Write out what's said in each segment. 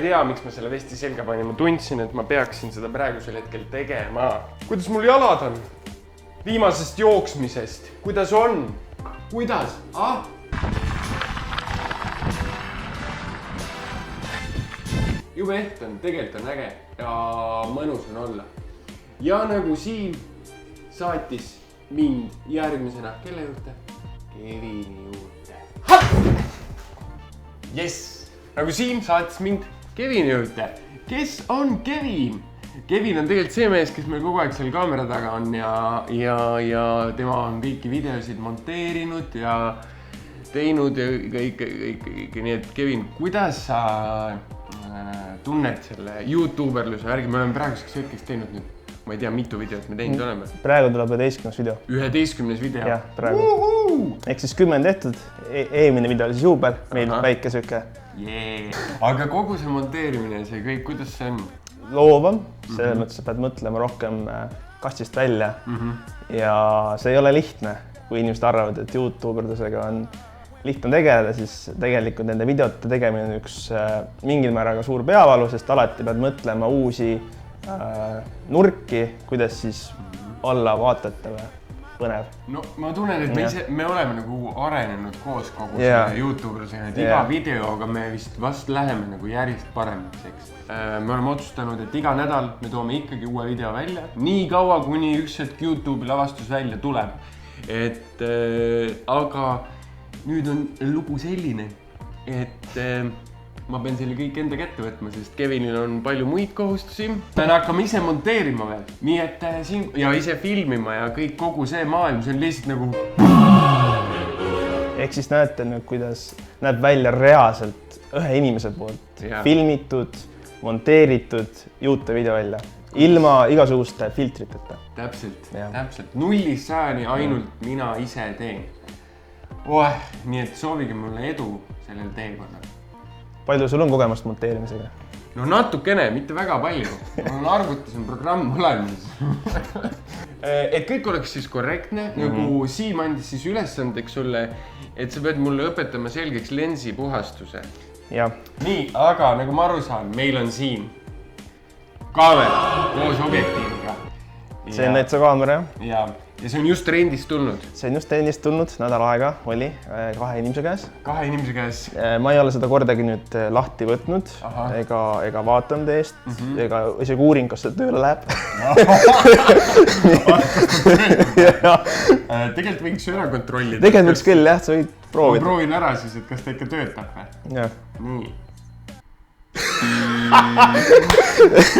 ei tea, miks ma selle vesti selga panin, ma tundsin, et ma peaksin seda praegusel hetkel tegema. Kuidas mul jalad on? Viimasest jooksmisest. Kuidas on? Kuidas? Jube eht on, tegelikult on äge ja mõnus on olla. Ja nagu Siim saatis mind järgmisena, kelle juurde? Kevini juurde. Jess! Nagu Siim saatis mind Kevini juurde. Kes on Kevin? Kevin on tegelikult see mees, kes meil kogu aeg seal kaamera taga on ja tema on kõiki videosid monteerinud ja teinud ja kõik. Nii et Kevin, kuidas sa tunned selle YouTuberluse värgi? Me oleme praeguseks hetkeks teinud nüüd, ma ei tea, mitu videot me teinud oleme. Praegu tuleb 11. video. 11. video? Jah, praegu. Ehk siis 10 tehtud. Eelmine video oli siis juubel, meil väike söke. Aga kogu see monteerimine, see kõik, kuidas see on? Loovam, selles mõttes sa pead mõtlema rohkem kastist välja ja see ei ole lihtne, kui inimesed arvavad, et YouTuberdusega on lihtne tegeleda, siis tegelikult nende videote tegemine on üks mingil määraga suur peavalu, sest alati pead mõtlema uusi nurki, kuidas siis olla vaatajatele põnev. No ma tunnen, et me oleme nagu arenenud koos kogu selle YouTuberusega, et iga videoga me vast läheme nagu järjest paremaks, eks. Me oleme otsustanud, et iga nädal me toome ikkagi uue video välja, nii kaua, kuni üks hetk YouTube'i lavastus välja tuleb. Aga nüüd on lugu selline, et ma pean selle kõik enda kätte võtma, sest Kevinil on palju muid kohustusi. Pean hakkama ise monteerima veel, nii et siin ja ise filmima ja kõik kogu see maailm, see on lihtsalt nagu... Ehk siis näete, kuidas näeb välja reaalselt ühe inimese poolt filmitud, monteeritud YouTube video välja. Ilma igasuguste filtriteta. Täpselt. 0-100 ainult mina ise teen. Nii et soovige mulle edu sellel teekonnal. Palju sul on kogemust monteerimisega? No natukene, mitte väga palju. Mul on arvutis on programm olemas. Et kõik oleks siis korrektne, nagu Siim andis siis ülesandeks sulle, et sa pead mulle õpetama selgeks lensi puhastuse. Nii, aga nagu ma aru saan, meil on siin kaamera koos objektiiviga. See on näitsa kaamera, jah? Ja see on just rendist tulnud? See on just rendist tulnud, nädal aega oli 2 inimese käes. 2 inimese käes? Ma ei ole seda kordagi nüüd lahti võtnud ega vaatanud eest, ega isegi uuring, kas see tööle läheb. Tegelikult võiks ära kontrollida. Tegelikult võiks küll, jah, sa võid proovida. Ma proovin ära siis, et kas ta ikka töötab või? Jah. Nii.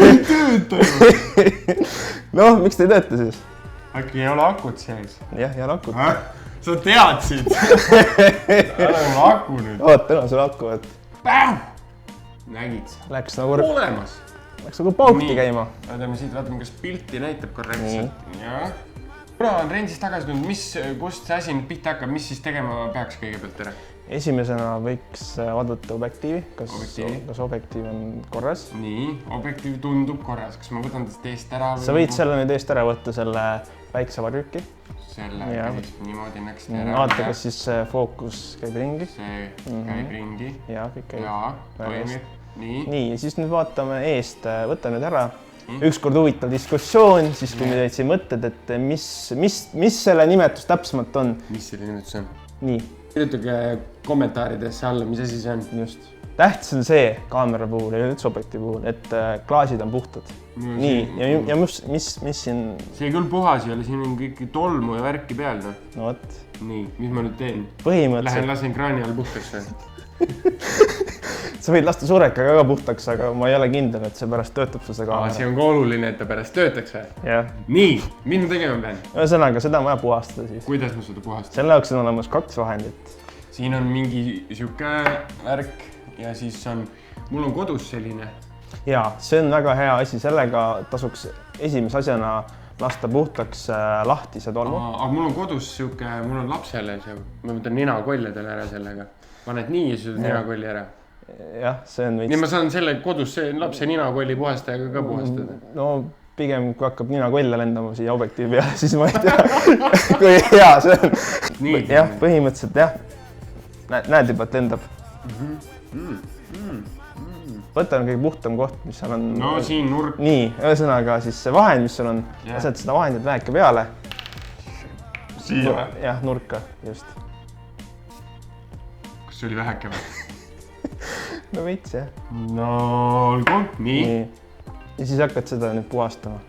Ei tööta. Noh, miks ta ei tööta siis? Äkki ei ole akut sees? Jah, ei ole akut. Sa teadsid? Ole mul aku nüüd. Oota, sul aku, et... Nägid sa? Läks nagu... Olemas. Läks nagu pauki käima. Vaatame siit, vaatame, kas pilti näitab korrektselt. Kuna on rendist tagasi tulnud, kust see asi nüüd pihta hakkab, mis siis tegema peaks kõigepealt ära? Esimesena võiks vaadata objektiivi, kas objektiiv on korras. Nii, objektiiv tundub korras. Kas ma võtan tast eest ära? Sa võid selle nüüd eest ära võtta selle väikse varjuki. Selle käis niimoodi näksid ära. Vaata, kas siis fookus käib ringi. See käib ringi. Jaa, kõik käib. Jaa, toimib. Nii, ja siis nüüd vaatame eest, võta nüüd ära. Ükskord huvitav diskussioon, siis kui me jätsin mõtted, et mis selle nimetus täpsemalt on. Mis selle nimetus on? Nii. Kirjutage kommentaaridesse alla, mis asi see on. Just. Tähtis on see kaamera puhul ja üldse objektiivi puhul, et klaasid on puhtad. Nii, ja mis siin... See küll puhas ei ole, siin on kõik tolmu ja värki peal. No võt. Nii, mis ma nüüd teen? Põhimõtteliselt... Lähen lasen kraani all puhtaks või? Sa võid lasta surekaga ka puhtaks, aga ma ei ole kindel, et see pärast töötab sul see kaamera. See on ka oluline, et ta pärast töötaks või? Jah. Nii, mis ma tegema pean? Ühesõnaga, seda on vaja puhastada siis. Kuidas ma seda puhastada? Selle jaoks on olemas 2 vahendit. Siin on mingi siuke värk ja siis on... Mul on kodus selline. Jaa, see on väga hea asi. Sellega tasuks esimese asjana lasta puhtaks lahtise tolmu. Aga mul on kodus siuke... Mul on lapsele see... Ma võtan ninakolledele ära sellega. Paned nii ja siis ninakolli ära. Jah, see on... Nii ma saan selle kodus lapse ninakolli puhastajaga ka puhastada. No pigem kui hakkab ninakolle lendama siia objektiivi peale, siis ma ei tea, kui hea see on. Jah, põhimõtteliselt jah. Näed juba, et lendab. võtame kõige puhtam koht, mis seal on. No siin nurk. Nii, ühesõnaga siis see vahend, mis sul on, lased seda vahendit väike peale. Siia või? Jah, nurka, just. Kas see oli väheke või? No veits, jah. No, olgu, nii. Ja siis hakkad seda nüüd puhastama.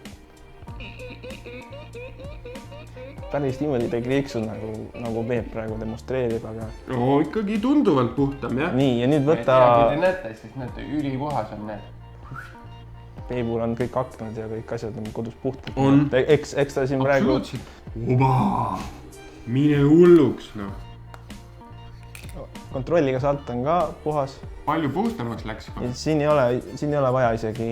Päris niimoodi ta ei kriiksu nagu Peep praegu demonstreerib, aga... No ikkagi tunduvalt puhtam, jah. Nii, ja nüüd võta... Kui te näete, siis näete, ülipuhas on need. Peebul on kõik aknad ja kõik asjad on kodus puhtad. On. Eks ta siin praegu... Oba! Mine hulluks, noh. Kontrolli, kas alt on ka puhas. Palju puhtamaks läks? Siin ei ole vaja isegi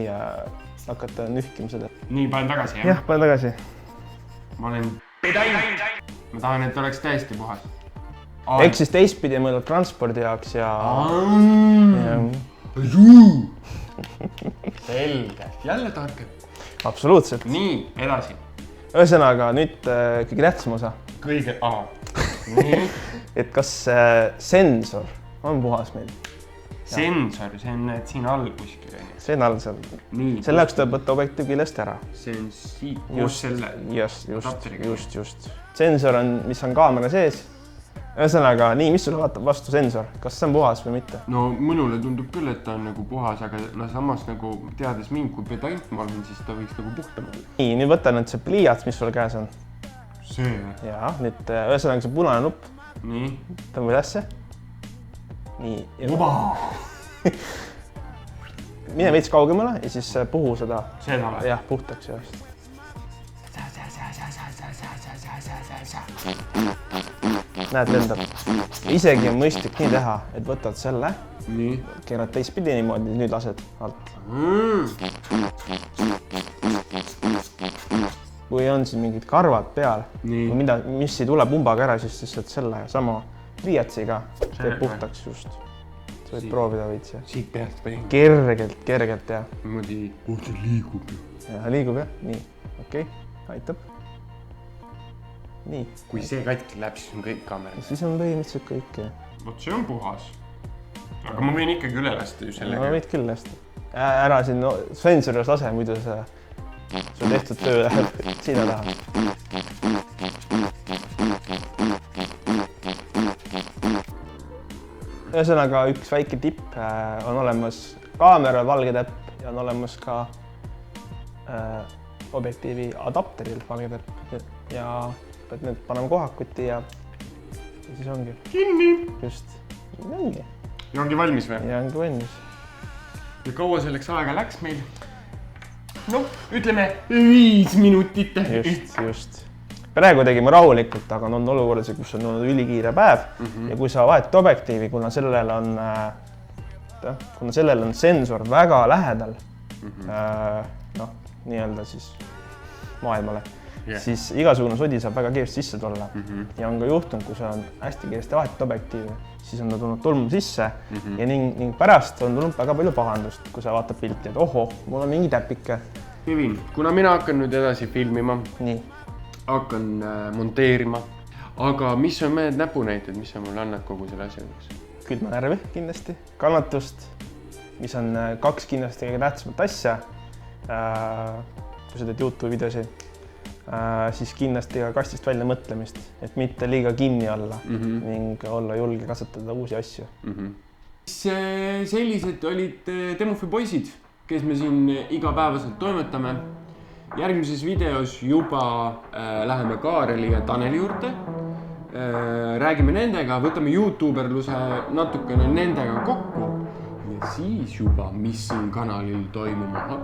hakata nühkima seda. Nii, panen tagasi, jah? Jah, panen tagasi. Ma olen pedant. Ma tahan, et oleks täiesti puhas. Eks siis teistpidi mõeldud transpordi jaoks ja... Selge. Jälle targem. Absoluutselt. Nii, edasi. Ühesõnaga, nüüd kõige tähtsam osa. Kõige... Nii. Et kas sensor on puhas meil? Sensor, see on siin all kuskil. See on all seal. Selle jaoks tuleb võtta objektiiv küljest ära. See on siit koos selle. Just. Sensor on, mis on kaamera sees. Ühesõnaga, nii, mis sulle vaatab vastu sensor? Kas see on puhas või mitte? No mõnule tundub küll, et ta on nagu puhas, aga samas nagu teades mind, kui pedant ma olen, siis ta võiks nagu puhtam olla. Nii, nüüd võta nüüd see pliiats, mis sul käes on. See? Jaa, nüüd ühesõnaga see punane nupp. Nii. Tõmba üles. Nii. Oba! Mine veits kaugemale ja siis puhu seda. Seda või? Jah, puhtaks just. Näed, lendab. Isegi on mõistlik nii teha, et võtad selle, keerad teistpidi niimoodi, nüüd lased alt. Kui on siin mingid karvad peal, mis ei tule pumbaga ära, siis lihtsalt selle sama pliiatsiga teeb puhtaks just. Sa võid proovida veits. Siit pealt või? Kergelt, jah. Niimoodi, see liigub ju. Ja, liigub, jah. Nii, okei, aitab. Nii. Kui see katki läheb, siis on kõik kaamera. Siis on põhimõtteliselt kõik, jah. Vot see on puhas. Aga ma võin ikkagi üle lasta ju sellega. Ma võid küll lasta. Ära siin sensori lase, muidu see tehtud töö läheb sinna taha. Ühesõnaga, üks väike tipp on olemas kaamera valge täpp ja on olemas ka objektiivi adapteril valge täpp ja pead nüüd panema kohakuti ja siis ongi. Kinni! Just. Ongi. Ja ongi valmis või? Ja ongi valmis. Ja kaua selleks aega läks meil? No, ütleme 5 minutit. Just. Praegu tegime rahulikult, aga on olukorras, kus on olnud ülikiire päev ja kui sa vahetad objektiivi, kuna sellel on sensor väga lähedal, nii-öelda siis maailmale, siis igasugune sodi saab väga kiiresti sisse tulla ja on ka juhtunud, kui sa on hästi kiiresti vahetad objektiivi, siis on ta tulnud tolmu sisse ja ning pärast on tulnud väga palju pahandust, kui sa vaatad pilti, et ohoh, mul on mingi täpike. Kevin, kuna mina hakkan nüüd edasi filmima, hakkan monteerima, aga mis on mõned näpunäited, mis sa mulle annad kogu selle asja juures? Külma närvi kindlasti, kannatust, mis on 2 kindlasti kõige tähtsamat asja, kui sa teed YouTube videosid, siis kindlasti ka kastist välja mõtlemist, et mitte liiga kinni olla ning olla julge kasvatada uusi asju. Sellised olid Demofi poisid, kes me siin igapäevaselt toimetame. Järgmises videos juba läheme Kaareli ja Taneli juurde. Räägime nendega, võtame YouTuberluse natukene nendega kokku ja siis juba, mis siin kanalil toimuma hakkab.